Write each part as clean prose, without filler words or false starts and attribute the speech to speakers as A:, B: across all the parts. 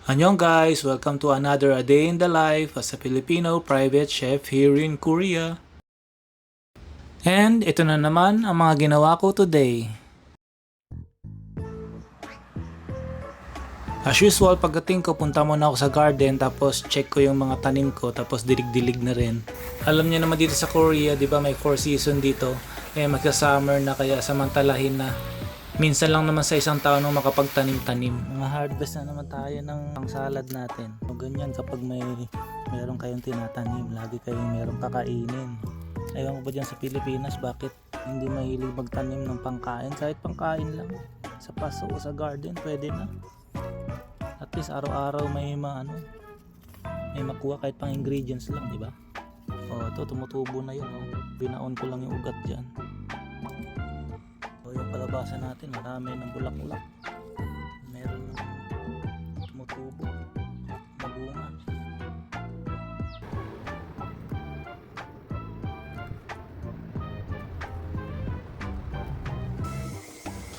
A: Annyeong guys! Welcome to another A Day in the Life as a Filipino private chef here in Korea. And ito na naman ang mga ginawa ko today. As usual, pagdating ko, punta muna ako sa garden tapos check ko yung mga tanim ko tapos dilig-dilig na rin. Alam niyo naman dito sa Korea, di ba may 4 season dito? Magka-summer na kaya samantalahin na. Minsan lang naman sa isang taon nung makapagtanim-tanim. Mga harvest na naman tayo ng pang-salad natin. O ganyan kapag meron kayong tinatanim, lagi kayong merong kakainin. Ewan ko ba dyan sa Pilipinas, bakit hindi mahilig magtanim ng pangkain? Kahit pangkain lang, sa paso o sa garden, pwede na. At least araw-araw may makuha kahit pang ingredients lang, di ba? O ito, tumutubo na yun. Binaon ko lang yung ugat dyan. Yung palabasan natin, marami ng bulak-bulak, meron ng tumutubo, mabunga.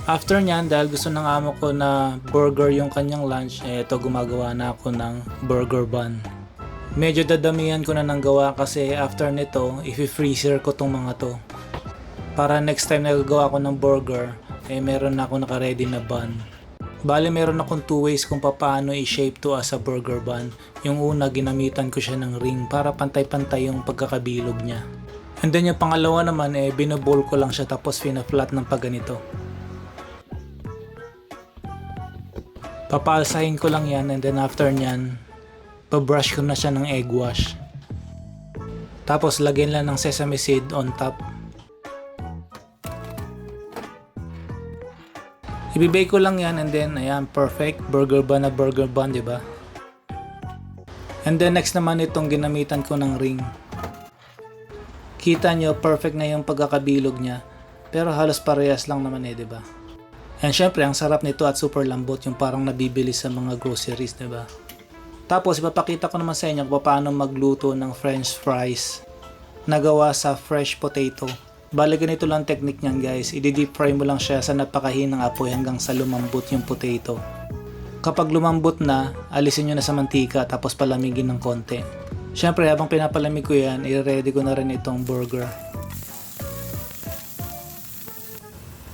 A: After nyan, dahil gusto ng amo ko na burger yung kanyang lunch, ito gumagawa na ako ng burger bun. Medyo dadamihan ko na ng gawa kasi after nito, i-freezer ko tong mga to. Para next time na gagawa ko ng burger, meron na ako naka-ready na bun. Bali, meron akong 2 ways kung paano i-shape to as a burger bun. Yung una, ginamitan ko siya ng ring para pantay-pantay yung pagkakabilog niya. And then yung pangalawa naman, binobol ko lang siya tapos fina-flat ng pagganito. Papaalsahin ko lang yan and then after nyan, pabrush ko na siya ng egg wash. Tapos lagyan lang ng sesame seed on top. Ibibake ko lang yan and then ayan, perfect burger bun na burger bun, di ba? And then next naman itong ginamitan ko ng ring. Kita nyo, perfect na yung pagkakabilog niya. Pero halos parehas lang naman di ba? And syempre, ang sarap nito at super lambot, yung parang nabibili sa mga groceries, di ba? Tapos ipapakita ko naman sa inyo kung paano magluto ng french fries na gawa sa fresh potato. Bali, ganito lang technique niyan guys, i-deep fry mo lang siya sa napakahinang apoy hanggang sa lumambot yung potato. Kapag lumambot na, alisin nyo na sa mantika tapos palamigin ng konti. Syempre habang pinapalamig ko yan, i-ready ko na rin itong burger.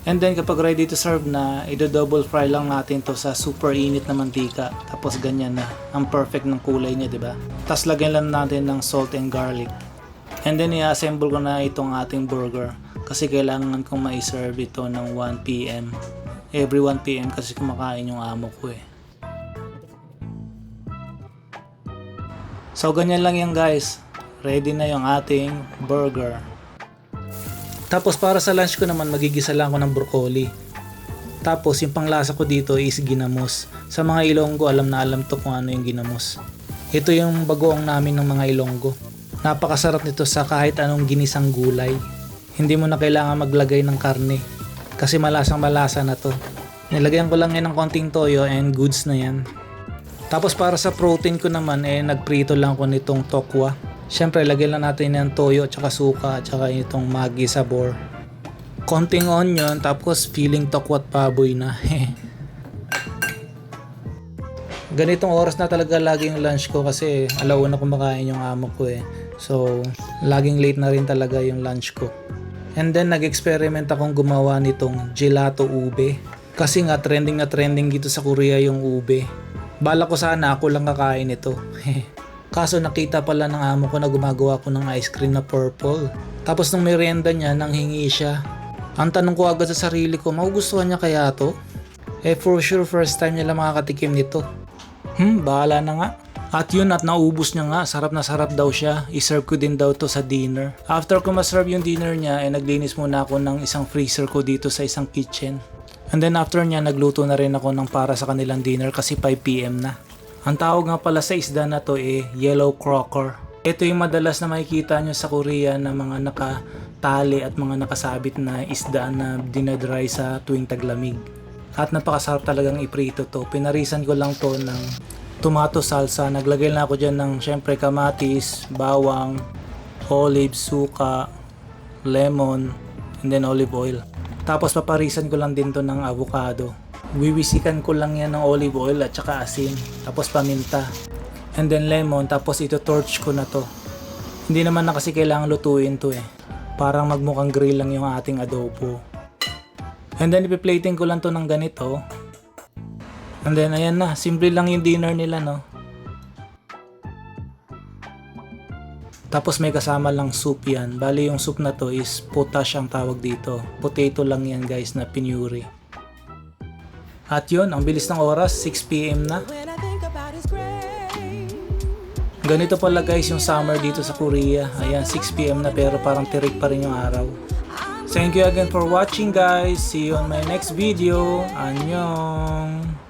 A: And then kapag ready to serve na, i-double fry lang natin to sa super init na mantika. Tapos ganyan na, ang perfect ng kulay niya, diba? Tapos lagyan lang natin ng salt and garlic. And then i-assemble ko na itong ating burger kasi kailangan kong ma-serve ito ng 1 PM. Every 1 PM kasi kumakain yung amo ko So ganyan lang yan guys. Ready na yung ating burger. Tapos para sa lunch ko naman, magigisa lang ako ng broccoli. Tapos yung panglasa ko dito is ginamos. Sa mga Ilonggo, alam na alam to kung ano yung ginamos. Ito yung bagoong namin ng mga Ilonggo. Napakasarap nito sa kahit anong ginisang gulay. Hindi mo na kailangan maglagay ng karne kasi malasang malasa na to. Nilagyan ko lang yan ng konting toyo and goods na yan. Tapos para sa protein ko naman, nagprito lang ko nitong tokwa. Syempre lagyan lang natin ng toyo at suka at itong Maggi sabor. Konting onion tapos feeling tokwa at baboy na. Ganitong oras na talaga laging lunch ko kasi alauna kumakain yung amo ko So, laging late na rin talaga yung lunch ko. And then, nag-experiment akong gumawa nitong gelato ube. Kasi nga, trending na trending dito sa Korea yung ube. Bala ko sana ako lang kakain ito. Kaso nakita pala ng amo ko na gumagawa ko ng ice cream na purple. Tapos nung merienda niya, nanghingi siya. Ang tanong ko agad sa sarili ko, magugustuhan niya kaya to? For sure, first time niya lang makakatikim nito. Bahala na nga. At yun, at naubos niya nga, sarap na sarap daw siya. I-serve ko din daw to sa dinner. After ko ma-serve yung dinner niya, naglinis muna ako ng isang freezer ko dito sa isang kitchen. And then after niya, nagluto na rin ako ng para sa kanilang dinner kasi 5 PM na. Ang tawag nga pala sa isda na to yellow croaker. Ito yung madalas na makikita nyo sa Korea na mga nakatali at mga nakasabit na isda na dinadry sa tuwing taglamig. At napakasarap talagang iprito to. Pinarisan ko lang to ng tomato salsa. Naglagay na ako dyan ng syempre kamatis, bawang, olive, suka, lemon, and then olive oil. Tapos paparisan ko lang din to ng avocado. Wiwisikan ko lang yan ng olive oil at saka asin, tapos paminta. And then lemon, tapos ito torch ko na to. Hindi naman na kasi kailangan lutuin to eh. Parang magmukhang grill lang yung ating adobo. And then ipi-plating ko lang to ng ganito. And then ayan na, simple lang yung dinner nila no. Tapos may kasama lang soup yan. Bali yung soup na to is potash ang tawag dito. Potato lang yan guys na pinuri. At yun, ang bilis ng oras, 6 PM na. Ganito pala guys yung summer dito sa Korea. Ayan, 6 PM na pero parang tirik pa rin yung araw. Thank you again for watching guys. See you on my next video. Annyeong!